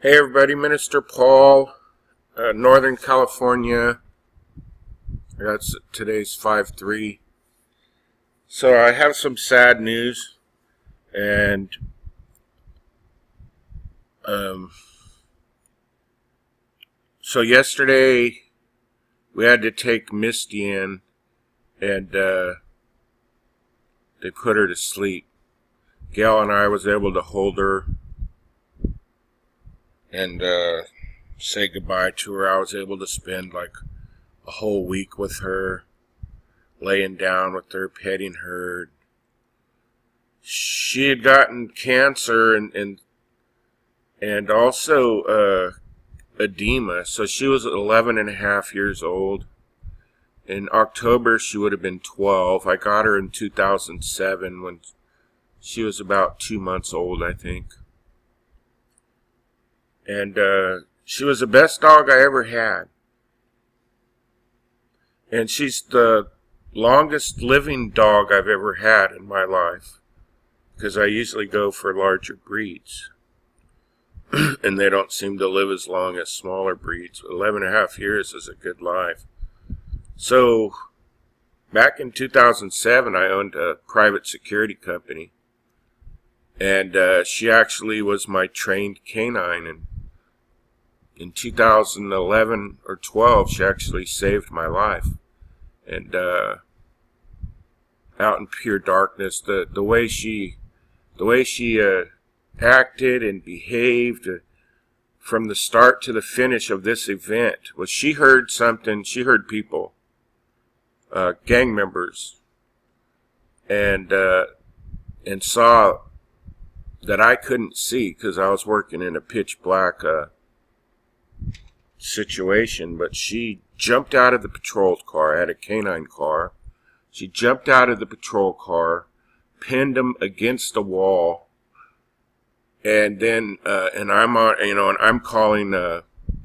Hey everybody, Minister Paul, Northern California. Today's 5/3. So I have some sad news, and so yesterday we had to take Misty in, and they put her to sleep. Gail and I was able to hold her and say goodbye to her. I was able to spend like a whole week with her, laying down with her, petting her. She had gotten cancer and also edema, so she was 11 and a half years old. In October she would have been 12. I got her in 2007 when she was about 2 months old, I think. And she was the best dog I ever had. And she's the longest living dog I've ever had in my life, because I usually go for larger breeds. And they don't seem to live as long as smaller breeds. 11 and a half years is a good life. So, back in 2007, I owned a private security company. And she actually was my trained canine, and in 2011 or 12, she actually saved my life. And out in pure darkness, the way she acted and behaved from the start to the finish of this event was, she heard something. She heard people, gang members, and saw that I couldn't see because I was working in a pitch black situation. But she jumped out of the patrol car. I had a canine car. She jumped out of the patrol car, pinned him against the wall, and then and I'm calling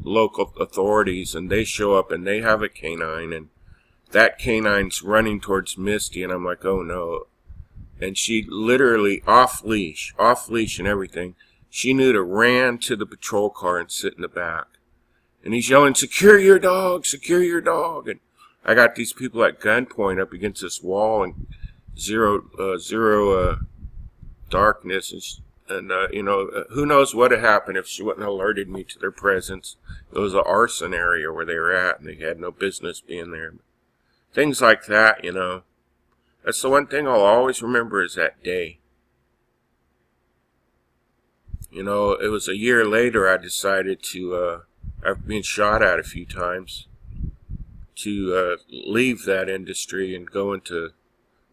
local authorities, and they show up and they have a canine, and that canine's running towards Misty, and I'm like, oh no. And she literally off leash and everything. She knew to ran to the patrol car and sit in the back. And he's yelling, secure your dog, secure your dog. And I got these people at gunpoint up against this wall, and zero darkness. And who knows what had happened if she wouldn't have alerted me to their presence. It was an arson area where they were at, and they had no business being there. Things like that, That's the one thing I'll always remember, is that day. It was a year later I decided to, I've been shot at a few times, to leave that industry and go into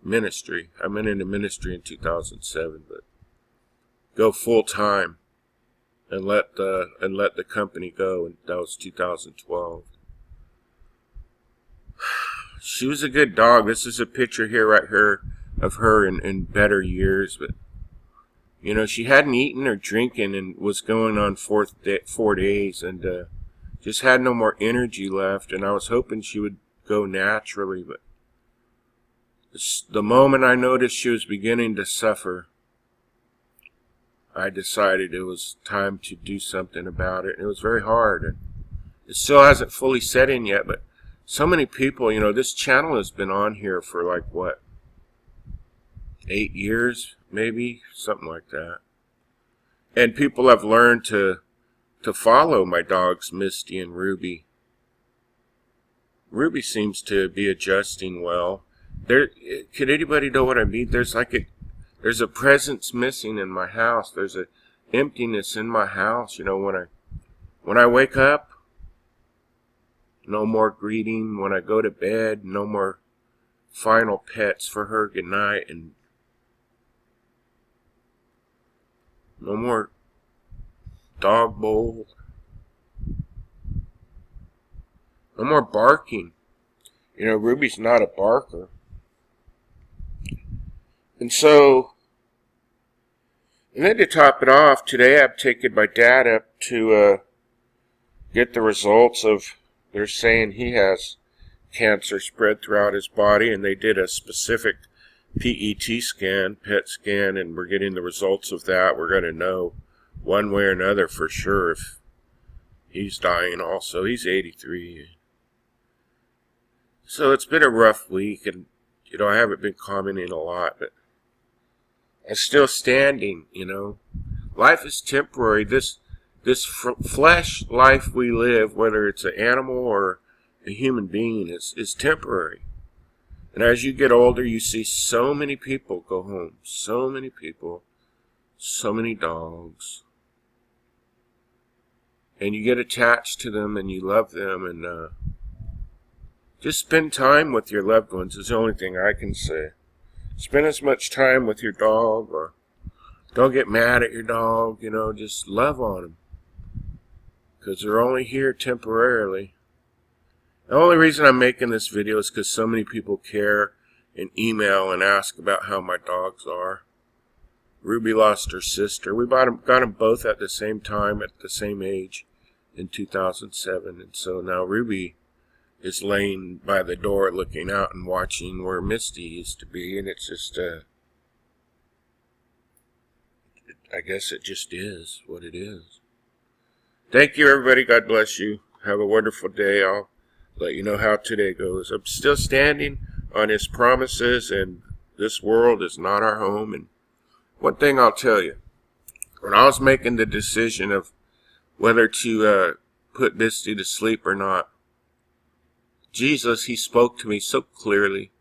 ministry. I went into ministry in 2007, but go full time and let the company go, and that was 2012. She was a good dog. This is a picture here, right here, of her in better years. But, she hadn't eaten or drinking and was going on 4 days, and just had no more energy left. And I was hoping she would go naturally. But the moment I noticed she was beginning to suffer, I decided it was time to do something about it. And it was very hard. And it still hasn't fully set in yet, but so many people, this channel has been on here for 8 years, maybe, something like that. And people have learned to follow my dogs, Misty and Ruby. Ruby seems to be adjusting well. Could anybody know what I mean? There's a presence missing in my house. There's an emptiness in my house. When I wake up, no more greeting. When I go to bed, no more final pets for her goodnight, and no more dog bowl. No more barking. Ruby's not a barker. And then to top it off, today I've taken my dad up to get the results of, they're saying he has cancer spread throughout his body, and they did a specific PET scan, and we're getting the results of that. We're going to know one way or another for sure if He's dying also. He's 83. So it's been a rough week, and, I haven't been commenting a lot, but I'm still standing, Life is temporary. This flesh life we live, whether it's an animal or a human being, is temporary. And as you get older, you see so many people go home. So many people. So many dogs. And you get attached to them and you love them. And just spend time with your loved ones is the only thing I can say. Spend as much time with your dog, or don't get mad at your dog. Just love on them. Because they're only here temporarily. The only reason I'm making this video is because so many people care and email and ask about how my dogs are. Ruby lost her sister. We got them both at the same time, at the same age, in 2007. And so now Ruby is laying by the door looking out and watching where Misty used to be. And it's just, I guess it just is what it is. Thank you, everybody. God bless you. Have a wonderful day. I'll let you know how today goes. I'm still standing on His promises, and this world is not our home. And one thing I'll tell you, when I was making the decision of whether to put Misty to sleep or not, Jesus, He spoke to me so clearly.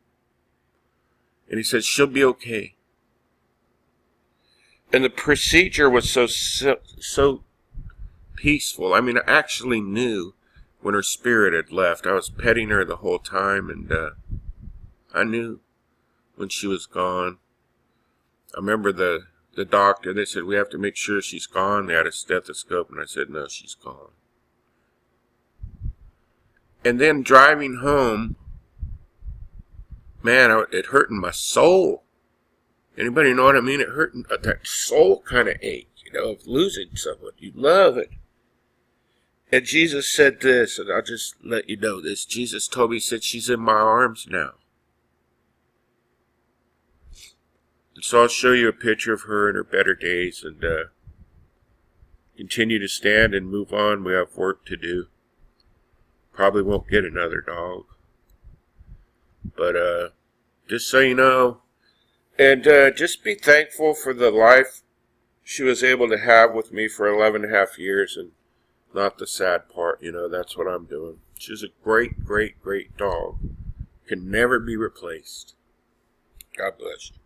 And He said, she'll be okay. And the procedure was so peaceful. I mean, I actually knew when her spirit had left. I was petting her the whole time, and I knew when she was gone. I remember the doctor, they said, we have to make sure she's gone. They had a stethoscope, and I said, no, she's gone. And then driving home, man, it hurt in my soul. Anybody know what I mean? It hurt, that soul kind of ache, of losing someone. You love it. And Jesus said this, and I'll just let you know this. Jesus told me, He said, she's in my arms now. And so I'll show you a picture of her in her better days, and continue to stand and move on. We have work to do. Probably won't get another dog. But just so you know, and just be thankful for the life she was able to have with me for 11.5 years, and not the sad part, that's what I'm doing. She's a great, great, great dog. Can never be replaced. God bless you.